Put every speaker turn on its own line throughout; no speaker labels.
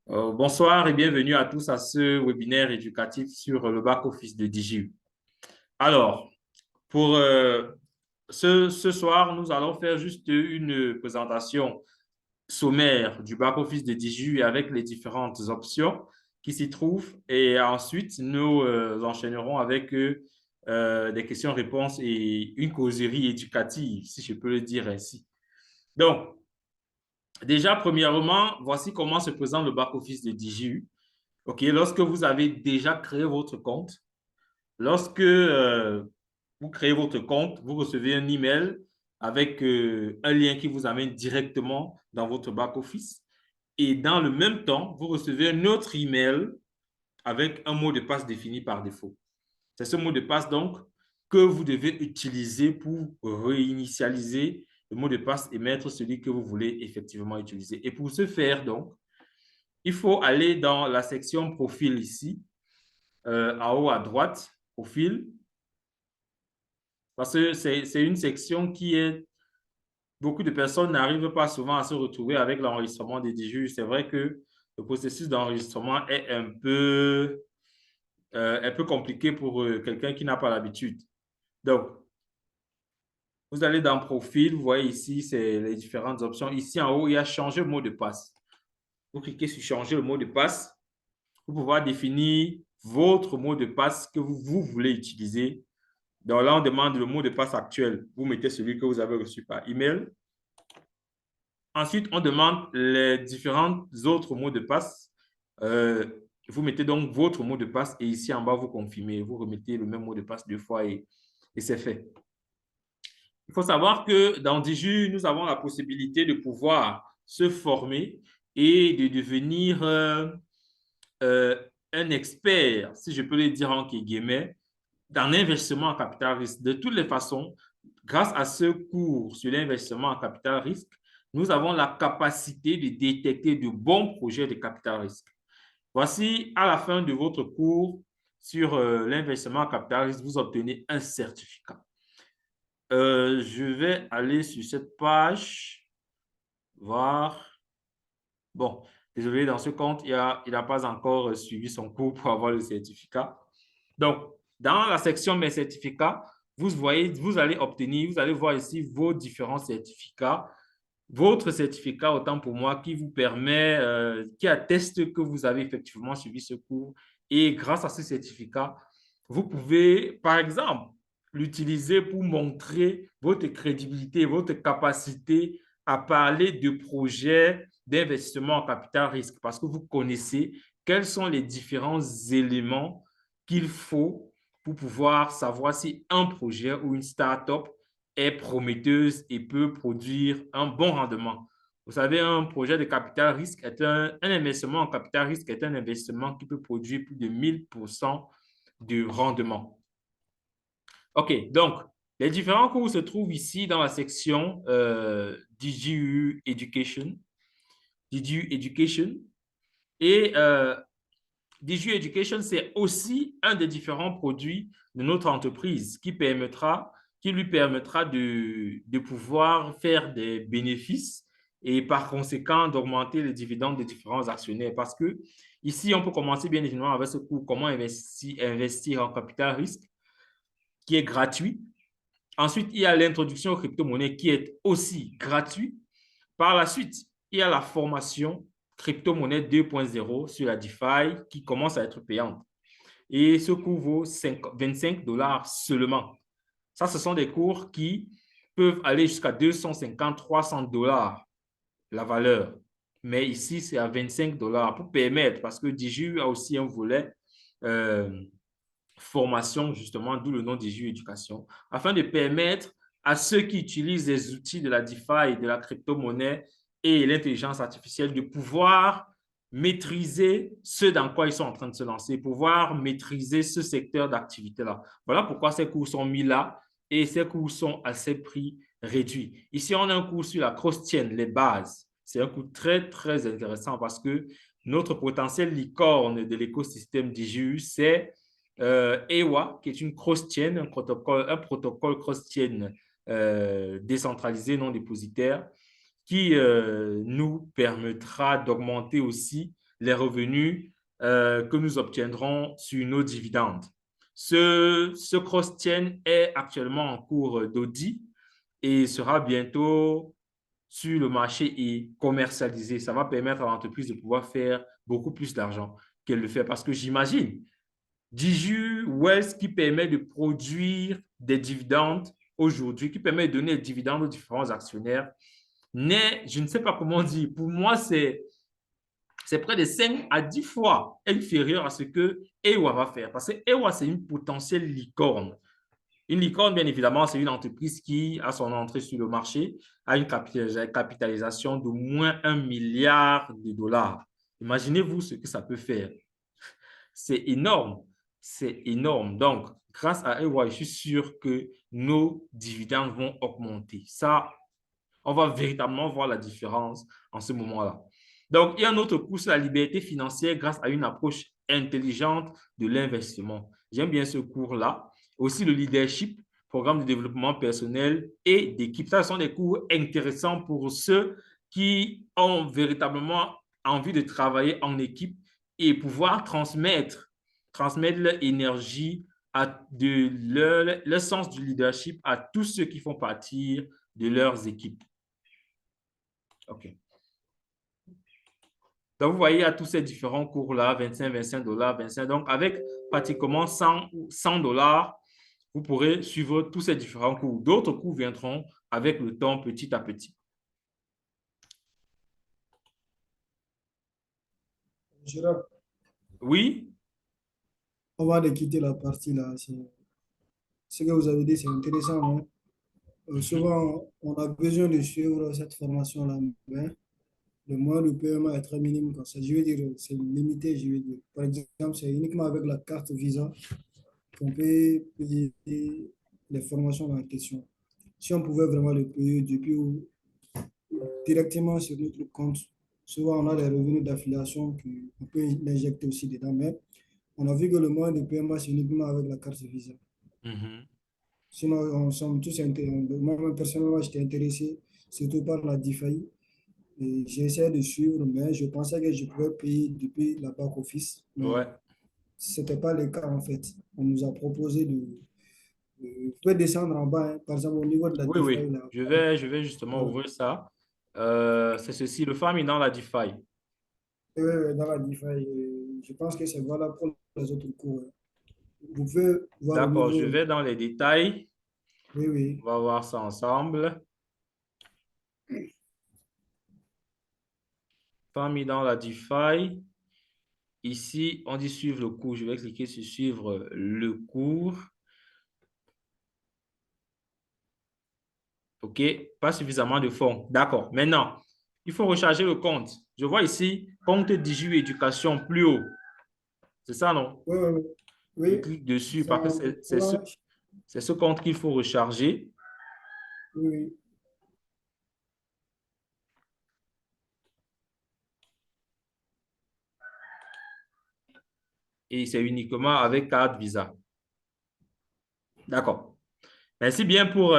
Bonsoir et bienvenue à tous à ce webinaire éducatif sur le back-office de DigiU. Alors, pour ce soir, nous allons faire juste une présentation sommaire du back-office de DigiU avec les différentes options qui s'y trouvent. Et ensuite, nous enchaînerons avec des questions-réponses et une causerie éducative, si je peux le dire ainsi. Donc, déjà, premièrement, voici comment se présente le back-office de DigiU. OK, lorsque vous avez déjà créé votre compte, lorsque vous créez votre compte, vous recevez un email avec un lien qui vous amène directement dans votre back-office. Et dans le même temps, vous recevez un autre email avec un mot de passe défini par défaut. C'est ce mot de passe donc que vous devez utiliser pour réinitialiser le mot de passe et mettre celui que vous voulez effectivement utiliser. Et pour ce faire, donc, il faut aller dans la section profil ici en haut à droite, profil, parce que c'est une section qui est, beaucoup de personnes n'arrivent pas souvent à se retrouver avec l'enregistrement des DJU. C'est vrai que le processus d'enregistrement est un peu compliqué pour quelqu'un qui n'a pas l'habitude. Donc, vous allez dans profil, vous voyez ici, c'est les différentes options. Ici en haut, il y a changer le mot de passe. Vous cliquez sur changer le mot de passe pour pouvoir définir votre mot de passe que vous voulez utiliser. Donc là, on demande le mot de passe actuel. Vous mettez celui que vous avez reçu par email. Ensuite, on demande les différents autres mots de passe. Euh, vous mettez donc votre mot de passe et ici en bas, vous confirmez. Vous remettez le même mot de passe deux fois et c'est fait. Il faut savoir que dans Diju, nous avons la possibilité de pouvoir se former et de devenir euh, un expert, si je peux le dire en guillemets, dans l'investissement en capital risque. De toutes les façons, grâce à ce cours sur l'investissement en capital risque, nous avons la capacité de détecter de bons projets de capital risque. Voici, à la fin de votre cours sur l'investissement en capital risque, vous obtenez un certificat. Je vais aller sur cette page, voir. Bon, désolé, dans ce compte, il n'a pas encore suivi son cours pour avoir le certificat. Donc, dans la section Mes certificats, vous voyez, vous allez obtenir, vous allez voir ici vos différents certificats. Votre certificat, autant pour moi, qui vous permet, qui atteste que vous avez effectivement suivi ce cours. Et grâce à ce certificat, vous pouvez, par exemple, l'utiliser pour montrer votre crédibilité, votre capacité à parler de projets d'investissement en capital risque parce que vous connaissez quels sont les différents éléments qu'il faut pour pouvoir savoir si un projet ou une start-up est prometteuse et peut produire un bon rendement. Vous savez, un projet de capital risque est un investissement en capital risque est un investissement qui peut produire plus de 1000% de rendement. OK, donc, les différents cours se trouvent ici dans la section DGU Education. DGU Education. Et DGU Education, c'est aussi un des différents produits de notre entreprise qui lui permettra de pouvoir faire des bénéfices et par conséquent d'augmenter les dividendes des différents actionnaires. Parce que ici, on peut commencer bien évidemment avec ce cours, comment investir en capital risque, qui est gratuit. Ensuite, il y a l'introduction aux crypto-monnaies qui est aussi gratuit. Par la suite, il y a la formation crypto-monnaie 2.0 sur la DeFi qui commence à être payante. Et ce cours vaut 25 $ seulement. Ça, ce sont des cours qui peuvent aller jusqu'à 250, 300 $ la valeur. Mais ici, c'est à 25 $ pour permettre, parce que DigiU a aussi un volet euh, formation, justement, d'où le nom DigiU Éducation, afin de permettre à ceux qui utilisent les outils de la DeFi, de la crypto-monnaie et l'intelligence artificielle de pouvoir maîtriser ce dans quoi ils sont en train de se lancer, pouvoir maîtriser ce secteur d'activité-là. Voilà pourquoi ces cours sont mis là et ces cours sont à ces prix réduits. Ici, on a un cours sur la cross-chain, les bases. C'est un cours très, très intéressant parce que notre potentiel licorne de l'écosystème DGU, c'est EWA, qui est une cross-chain, un protocole cross-chain décentralisé, non dépositaire, qui nous permettra d'augmenter aussi les revenus que nous obtiendrons sur nos dividendes. Ce cross-chain est actuellement en cours d'audit et sera bientôt sur le marché et commercialisé. Ça va permettre à l'entreprise de pouvoir faire beaucoup plus d'argent qu'elle le fait. Parce que j'imagine, Digi Wells qui permet de produire des dividendes aujourd'hui, qui permet de donner des dividendes aux différents actionnaires, n'est, je ne sais pas comment dire, pour moi, c'est près de 5 à 10 fois inférieur à ce que EWA va faire. Parce que EWA, c'est une potentielle licorne. Une licorne, bien évidemment, c'est une entreprise qui, à son entrée sur le marché, a une capitalisation de moins 1 milliard de dollars. Imaginez-vous ce que ça peut faire. C'est énorme. C'est énorme. Donc, grâce à EY, je suis sûr que nos dividendes vont augmenter. Ça, on va véritablement voir la différence en ce moment-là. Donc, il y a un autre cours sur la liberté financière grâce à une approche intelligente de l'investissement. J'aime bien ce cours-là. Aussi, le leadership, programme de développement personnel et d'équipe. Ça, ce sont des cours intéressants pour ceux qui ont véritablement envie de travailler en équipe et pouvoir transmettre leur énergie, leur sens du leadership à tous ceux qui font partie de leurs équipes. OK. Donc, vous voyez, à tous ces différents cours-là, 25, 25 dollars, 25. Donc, avec pratiquement 100 dollars, vous pourrez suivre tous ces différents cours. D'autres cours viendront avec le temps, petit à petit.
Gérard,
Oui?
avant de quitter la partie là, ce que vous avez dit, c'est intéressant, hein. Souvent, on a besoin de suivre cette formation-là, mais le moyen de paiement est très minime. Quoi. Je veux dire, c'est limité, je veux dire. Par exemple, c'est uniquement avec la carte Visa qu'on peut payer les formations en question. Si on pouvait vraiment le payer depuis ou directement sur notre compte, souvent on a des revenus d'affiliation qu'on peut l'injecter aussi dedans, mais on a vu que le moyen de paiement, c'est uniquement avec la carte Visa.
Mhm.
Sinon, on sommes tous intéressés. Moi, personnellement, j'étais intéressé surtout par la DeFi. Et j'ai essayé de suivre, mais je pensais que je pouvais payer depuis la back office. Mais
Ouais.
ce n'était pas le cas en fait. On nous a proposé vous pouvez descendre en bas, hein. Par exemple, au niveau de la
Oui,
DeFi,
oui.
là.
Je vais justement
Voilà.
ouvrir ça. C'est ceci, le farming dans la DeFi.
Dans la DeFi, je pense que c'est valable pour les autres cours, hein. Vous pouvez voir au
D'accord, je
niveau.
vais dans les détails.
Oui, oui.
On va voir ça ensemble. Farming dans la DeFi. Ici, on dit suivre le cours. Je vais cliquer sur suivre le cours. OK, pas suffisamment de fonds. D'accord. Maintenant, il faut recharger le compte. Je vois ici, compte Digi Éducation plus haut. C'est ça, non?
Oui, oui, oui.
Je
Oui,
clique dessus
c'est
parce que
un plan.
c'est ce compte qu'il faut recharger.
Oui, oui.
Et c'est uniquement avec carte Visa. D'accord. Merci bien pour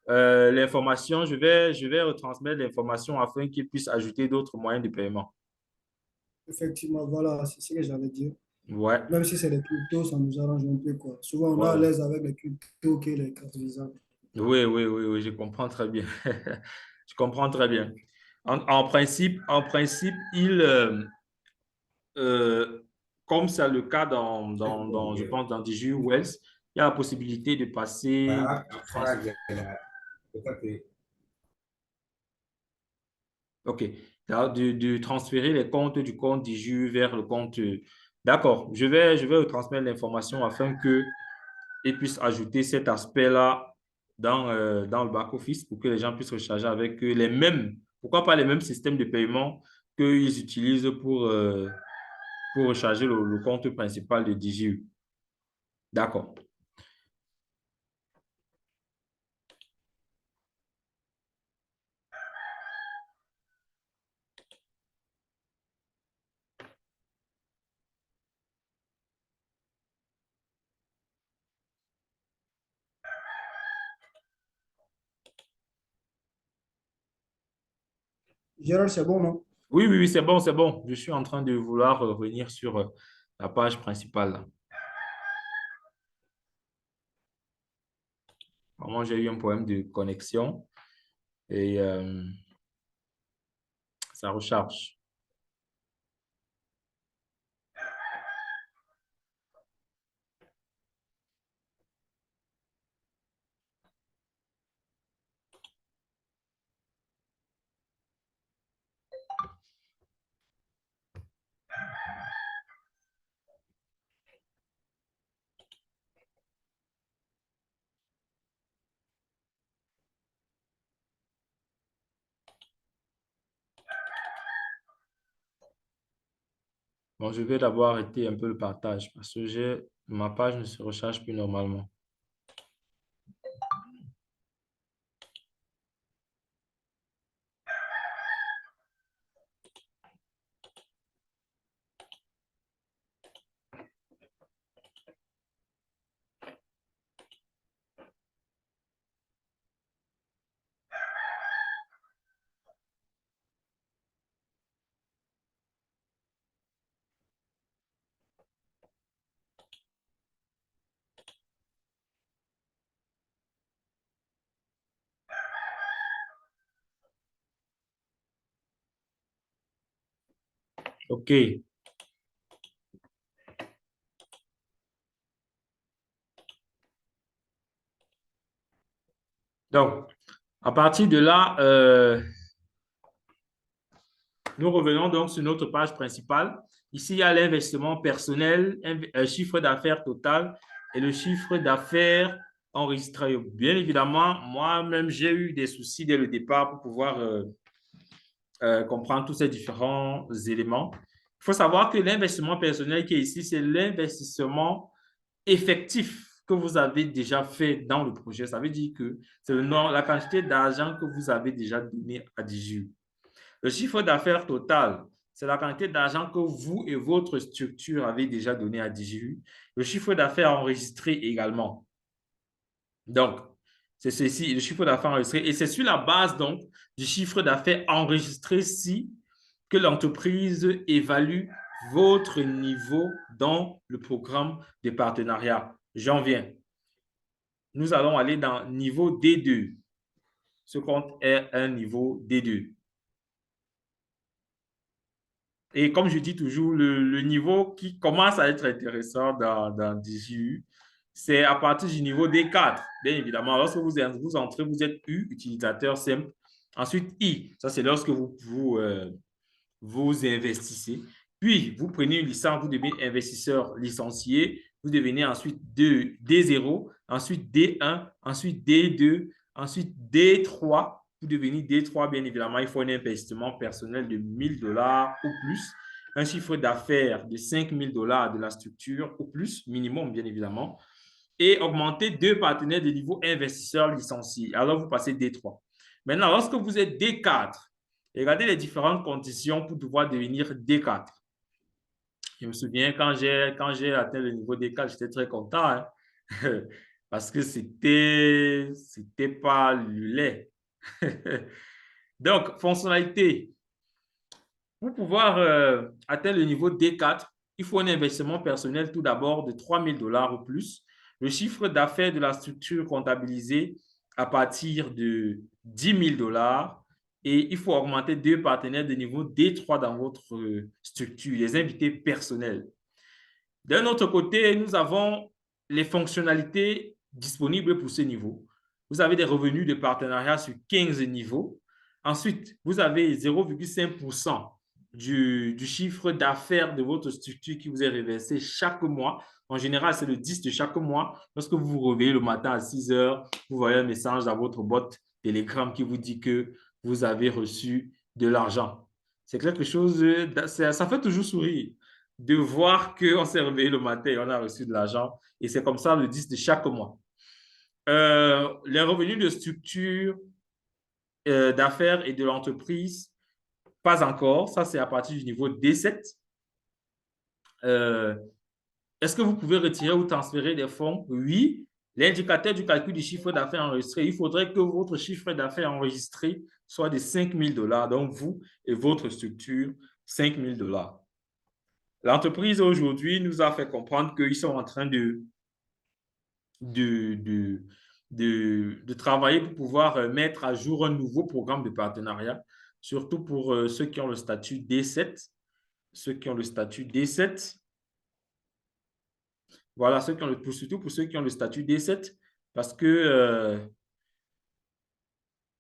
l'information. Je vais retransmettre l'information afin qu'il puisse ajouter d'autres moyens de paiement.
Effectivement, voilà, c'est ce que j'allais dire.
Ouais,
Même si c'est les cryptos, ça nous arrange un peu, quoi. Souvent, on est à
voilà.
l'aise avec les cryptos que les cartes Visa.
Oui, oui, oui, oui, je comprends très bien. Je comprends très bien. En principe, euh, comme c'est le cas je pense, dans DG Wells, il y a la possibilité de passer, OK, de transférer les comptes du compte DG vers le compte. D'accord, je vais transmettre l'information afin qu'ils puissent ajouter cet aspect-là dans le back-office pour que les gens puissent recharger avec les mêmes, pourquoi pas les mêmes systèmes de paiement qu'ils utilisent pour recharger le compte principal de DJU. D'accord.
Gérald, c'est bon, non?
Oui, oui, oui, c'est bon, c'est bon. Je suis en train de vouloir revenir sur la page principale, là. Vraiment, j'ai eu un problème de connexion et ça recharge. Bon, je vais d'abord arrêter un peu le partage parce que ma page ne se recharge plus normalement. OK. Donc, à partir de là, nous revenons donc sur notre page principale. Ici, il y a l'investissement personnel, un chiffre d'affaires total et le chiffre d'affaires enregistré. Bien évidemment, moi-même, j'ai eu des soucis dès le départ pour pouvoir comprendre tous ces différents éléments. Il faut savoir que l'investissement personnel qui est ici, c'est l'investissement effectif que vous avez déjà fait dans le projet. Ça veut dire que c'est le nom, la quantité d'argent que vous avez déjà donné à DJU. Le chiffre d'affaires total, c'est la quantité d'argent que vous et votre structure avez déjà donné à DJU. Le chiffre d'affaires enregistré également. Donc, c'est ceci, le chiffre d'affaires enregistré. Et c'est sur la base donc du chiffre d'affaires enregistré-ci que l'entreprise évalue votre niveau dans le programme de partenariat. J'en viens. Nous allons aller dans niveau D2. Ce compte est un niveau D2. Et comme je dis toujours, le niveau qui commence à être intéressant dans DJU, c'est à partir du niveau D4. Bien évidemment, lorsque vous entrez, vous êtes U, utilisateur simple. Ensuite, I, ça c'est lorsque vous investissez. Puis, vous prenez une licence, vous devenez investisseur licencié. Vous devenez ensuite D0, ensuite D1, ensuite D2, ensuite D3. Vous devenez D3, bien évidemment, il faut un investissement personnel de 1 000 $ ou plus, un chiffre d'affaires de 5 000 $ de la structure ou plus, minimum, bien évidemment, et augmenter 2 partenaires de niveau investisseur licencié. Alors, vous passez D3. Maintenant, lorsque vous êtes D4, regardez les différentes conditions pour pouvoir devenir D4. Je me souviens quand j'ai atteint le niveau D4, j'étais très content, hein, parce que c'était pas le lait. Donc, fonctionnalité. Pour pouvoir atteindre le niveau D4, il faut un investissement personnel tout d'abord de 3 000 $ ou plus. Le chiffre d'affaires de la structure comptabilisée à partir de 10 000 $ et il faut augmenter 2 partenaires de niveau D3 dans votre structure, les invités personnels. D'un autre côté, nous avons les fonctionnalités disponibles pour ce niveau. Vous avez des revenus de partenariat sur 15 niveaux. Ensuite, vous avez 0,5% du chiffre d'affaires de votre structure qui vous est reversé chaque mois. En général, c'est le 10 de chaque mois. Lorsque vous vous réveillez le matin à 6 heures, vous voyez un message dans votre boîte Telegram qui vous dit que vous avez reçu de l'argent. C'est quelque chose, ça fait toujours sourire de voir qu'on s'est réveillé le matin et on a reçu de l'argent. Et c'est comme ça le 10 de chaque mois. Les revenus de structure, d'affaires et de l'entreprise, pas encore. Ça, c'est à partir du niveau D7. Euh, Est-ce que vous pouvez retirer ou transférer des fonds? Oui. L'indicateur du calcul du chiffre d'affaires enregistré, il faudrait que votre chiffre d'affaires enregistré soit de 5 000 $. Donc, vous et votre structure, 5 000 $. L'entreprise aujourd'hui nous a fait comprendre qu'ils sont en train de, de, de travailler pour pouvoir mettre à jour un nouveau programme de partenariat, surtout pour ceux qui ont le statut D7. Ceux qui ont le statut D7. Voilà, surtout pour ceux qui ont le statut D7, parce que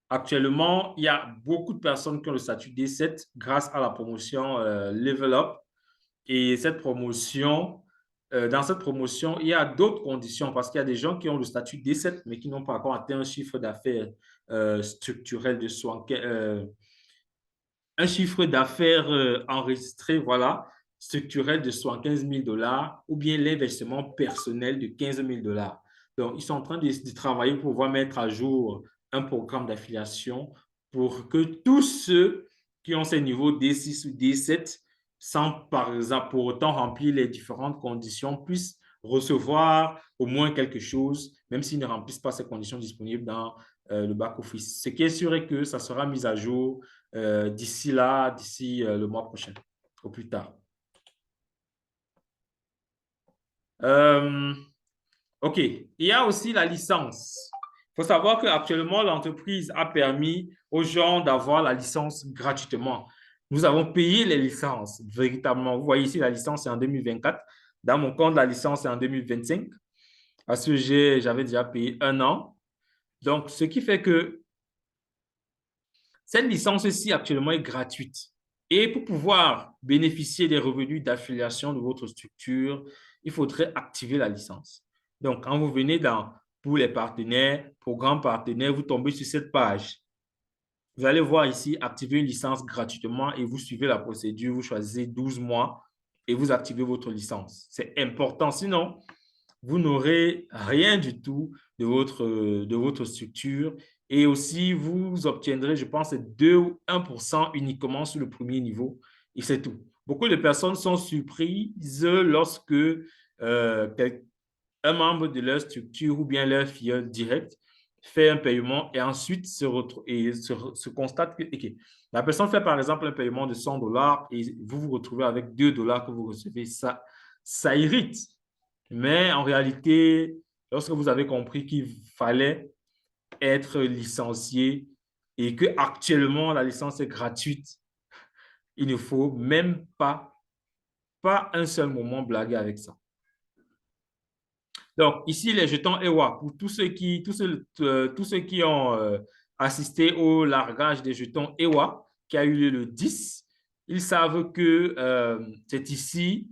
actuellement, il y a beaucoup de personnes qui ont le statut D7 grâce à la promotion Level Up. Et cette promotion, dans cette promotion, il y a d'autres conditions parce qu'il y a des gens qui ont le statut D7, mais qui n'ont pas encore atteint un chiffre d'affaires structurel de un chiffre d'affaires enregistré, voilà, structurel de 75 000 $, ou bien l'investissement personnel de 15 000 $. Donc, ils sont en train de travailler pour pouvoir mettre à jour un programme d'affiliation pour que tous ceux qui ont ces niveaux D6 ou D7, sans par exemple pour autant remplir les différentes conditions, puissent recevoir au moins quelque chose, même s'ils ne remplissent pas ces conditions disponibles dans le back-office. Ce qui est sûr est que ça sera mis à jour d'ici là, d'ici le mois prochain, au plus tard. OK. Il y a aussi la licence. Il faut savoir qu'actuellement, l'entreprise a permis aux gens d'avoir la licence gratuitement. Nous avons payé les licences, véritablement. Vous voyez ici, la licence est en 2024. Dans mon compte, la licence est en 2025. Parce que j'avais déjà payé 1 an. Donc, ce qui fait que cette licence-ci actuellement est gratuite. Et pour pouvoir bénéficier des revenus d'affiliation de votre structure, il faudrait activer la licence. Donc, quand vous venez pour les partenaires, programmes partenaires, vous tombez sur cette page. Vous allez voir ici, activer une licence gratuitement et vous suivez la procédure. Vous choisissez 12 mois et vous activez votre licence. C'est important. Sinon, vous n'aurez rien du tout de votre structure. Et aussi, vous obtiendrez, je pense, 2 ou 1% uniquement sur le premier niveau. Et c'est tout. Beaucoup de personnes sont surprises lorsque un membre de leur structure ou bien leur filleul direct fait un paiement et ensuite se constate que okay, la personne fait par exemple un paiement de 100 $ et vous vous retrouvez avec 2 $ que vous recevez. Ça irrite. Mais en réalité, lorsque vous avez compris qu'il fallait être licencié et que actuellement la licence est gratuite, il ne faut même pas un seul moment blaguer avec ça. Donc, ici, les jetons EWA, pour tous ceux qui ont assisté au largage des jetons EWA qui a eu lieu le 10, ils savent que c'est ici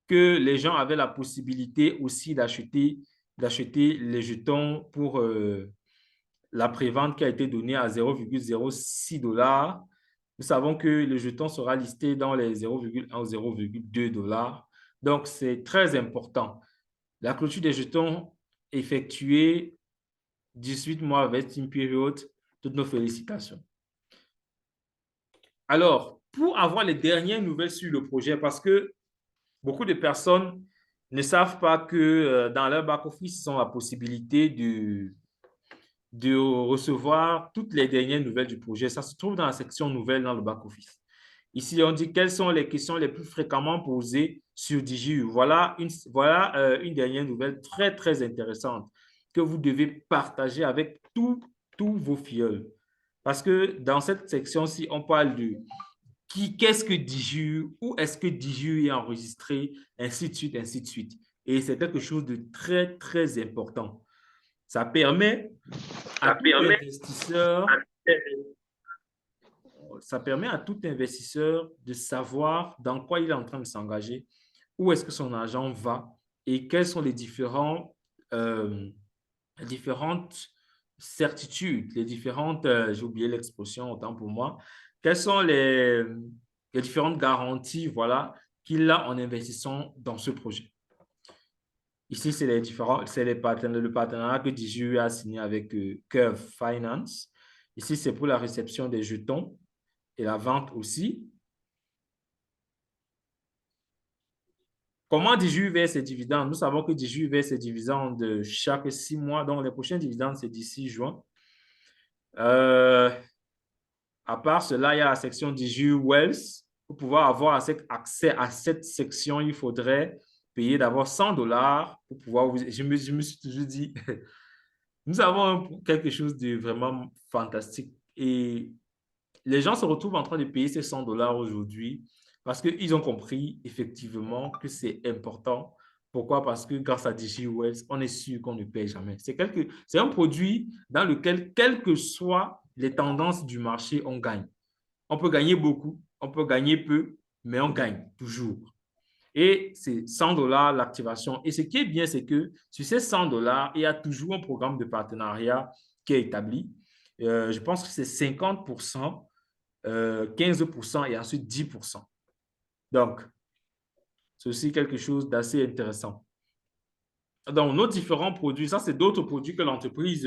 que les gens avaient la possibilité aussi d'acheter les jetons pour la prévente qui a été donnée à 0,06 $. Nous savons que le jeton sera listé dans les 0,1 ou 0,2 $. Donc, c'est très important. La clôture des jetons effectuée 18 mois avec une période, toutes nos félicitations. Alors, pour avoir les dernières nouvelles sur le projet, parce que beaucoup de personnes ne savent pas que dans leur back-office, ils ont la possibilité de recevoir toutes les dernières nouvelles du projet. Ça se trouve dans la section nouvelles dans le back-office. Ici, on dit quelles sont les questions les plus fréquemment posées sur DigiU. Voilà une dernière nouvelle très, très intéressante que vous devez partager avec tous vos filleuls. Parce que dans cette section-ci, on parle de qu'est-ce que DigiU, où est-ce que DigiU est enregistré, ainsi de suite, ainsi de suite. Et c'est quelque chose de très, très important. Ça permet à tout investisseur ça permet à tout investisseur de savoir dans quoi il est en train de s'engager, où est-ce que son argent va et quelles sont les différentes certitudes, j'ai oublié l'expression autant pour moi, quelles sont les différentes garanties voilà, qu'il a en investissant dans ce projet. Ici, c'est le partenariat que DigiU a signé avec Curve Finance. Ici, c'est pour la réception des jetons et la vente aussi. Comment DJU verse ses dividendes? Nous savons que DJU verse ses dividendes chaque 6 mois. Donc, les prochains dividendes, c'est d'ici juin. Euh, à part cela, il y a la section DJU Wells. Pour pouvoir avoir accès à cette section, il faudrait payer d'abord $100 pour pouvoir vous... Je me suis toujours dit, nous avons quelque chose de vraiment fantastique. Et les gens se retrouvent en train de payer ces $100 aujourd'hui parce qu'ils ont compris effectivement que c'est important. Pourquoi? Parce que grâce à DigiWells, on est sûr qu'on ne paye jamais. C'est un produit dans lequel, quelles que soient les tendances du marché, on gagne. On peut gagner beaucoup, on peut gagner peu, mais on gagne toujours. Et c'est $100 l'activation. Et ce qui est bien, c'est que sur ces $100, il y a toujours un programme de partenariat qui est établi. Je pense que c'est 50%, 15% et ensuite 10%. Donc, c'est aussi quelque chose d'assez intéressant. Donc, nos différents produits, ça, c'est d'autres produits que l'entreprise,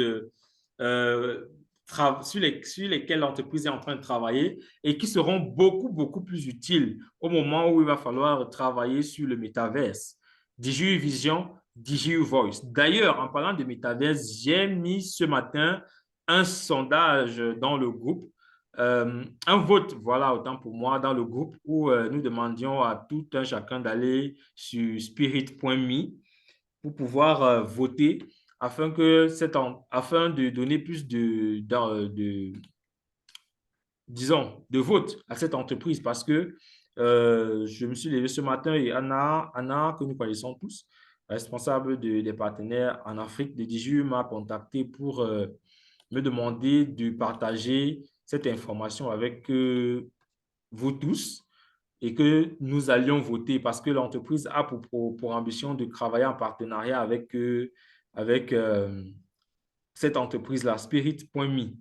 sur lesquels l'entreprise est en train de travailler et qui seront beaucoup, beaucoup plus utiles au moment où il va falloir travailler sur le métaverse. DJU Vision, DJU Voice. D'ailleurs, en parlant de métaverse, j'ai mis ce matin un sondage dans le groupe, un vote, voilà, autant pour moi, dans le groupe où nous demandions à tout un chacun d'aller sur spirit.me pour pouvoir voter afin de donner plus disons, de vote à cette entreprise parce que je me suis levé ce matin et Anna, que nous connaissons tous, responsable des partenaires en Afrique de DJU, m'a contacté pour me demander de partager cette information avec vous tous et que nous allions voter parce que l'entreprise a pour ambition de travailler en partenariat avec cette entreprise-là, Spirit.me.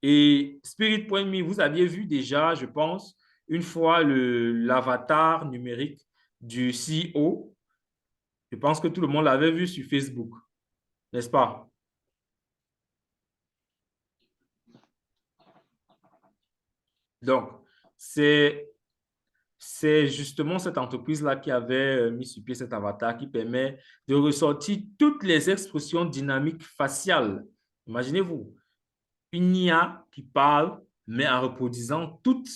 Et Spirit.me, vous aviez vu déjà, je pense, une fois l'avatar numérique du CEO. Je pense que tout le monde l'avait vu sur Facebook, n'est-ce pas? Donc, c'est c'est justement cette entreprise-là qui avait mis sur pied cet avatar qui permet de ressortir toutes les expressions dynamiques faciales. Imaginez-vous, une IA qui parle, mais en reproduisant toutes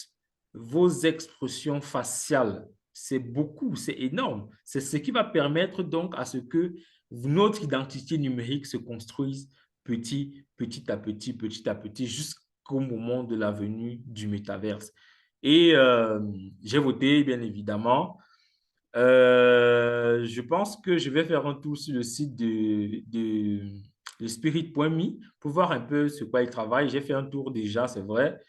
vos expressions faciales. C'est beaucoup, c'est énorme. C'est ce qui va permettre donc à ce que notre identité numérique se construise petit à petit, jusqu'au moment de la venue du métaverse. Et j'ai voté, bien évidemment. Je pense que je vais faire un tour sur le site de spirit.me pour voir un peu sur quoi il travaille. J'ai fait un tour déjà, c'est vrai.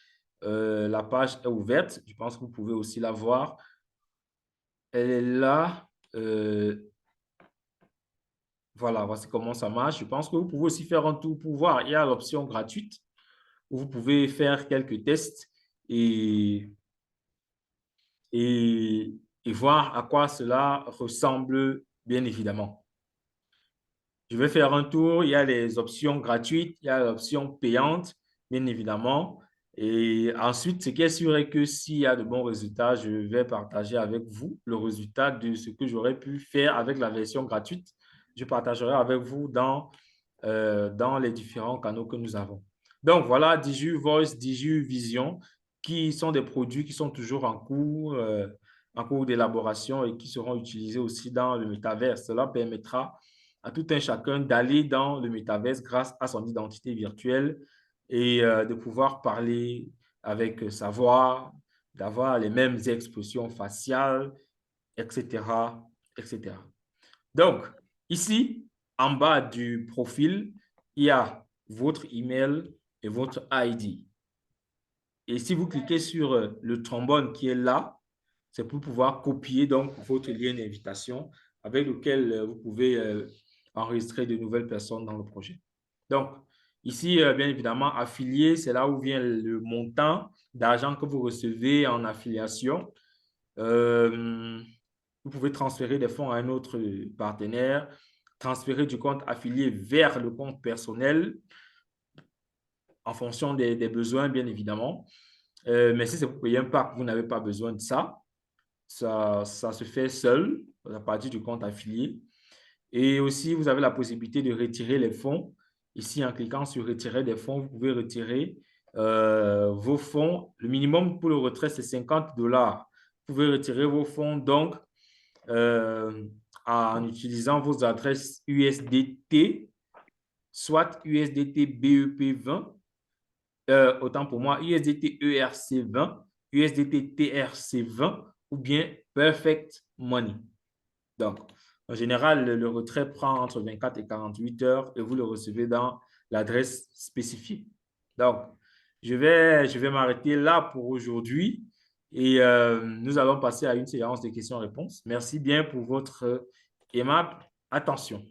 La page est ouverte. Je pense que vous pouvez aussi la voir. Elle est là. Voilà, voici comment ça marche. Je pense que vous pouvez aussi faire un tour pour voir. Il y a l'option gratuite où vous pouvez faire quelques tests et, et, et voir à quoi cela ressemble, bien évidemment. Je vais faire un tour. Il y a les options gratuites, il y a l'option payante, bien évidemment. Et ensuite, ce qui est sûr est que s'il y a de bons résultats, je vais partager avec vous le résultat de ce que j'aurais pu faire avec la version gratuite. Je partagerai avec vous dans les différents canaux que nous avons. Donc, voilà, Diju Voice, Diju Vision, qui sont des produits qui sont toujours en cours d'élaboration et qui seront utilisés aussi dans le métaverse. Cela permettra à tout un chacun d'aller dans le métaverse grâce à son identité virtuelle et de pouvoir parler avec sa voix, d'avoir les mêmes expressions faciales, etc., etc. Donc, ici, en bas du profil, il y a votre email et votre ID. Et si vous cliquez sur le trombone qui est là, c'est pour pouvoir copier donc votre lien d'invitation avec lequel vous pouvez enregistrer de nouvelles personnes dans le projet. Donc, ici, bien évidemment, affilié, c'est là où vient le montant d'argent que vous recevez en affiliation. Vous pouvez transférer des fonds à un autre partenaire, transférer du compte affilié vers le compte personnel en fonction des besoins, bien évidemment. Mais si c'est pour payer un pack, vous n'avez pas besoin de ça. ça se fait seul à partir du compte affilié. Et aussi, vous avez la possibilité de retirer les fonds. Ici, en cliquant sur retirer des fonds, vous pouvez retirer vos fonds. Le minimum pour le retrait, c'est 50 $. Vous pouvez retirer vos fonds donc en utilisant vos adresses USDT, soit USDT BEP20, autant pour moi, USDT ERC20, USDT TRC20 ou bien Perfect Money. Donc, en général, le retrait prend entre 24 et 48 heures et vous le recevez dans l'adresse spécifiée. Donc, je vais m'arrêter là pour aujourd'hui et nous allons passer à une séance de questions-réponses. Merci bien pour votre aimable attention.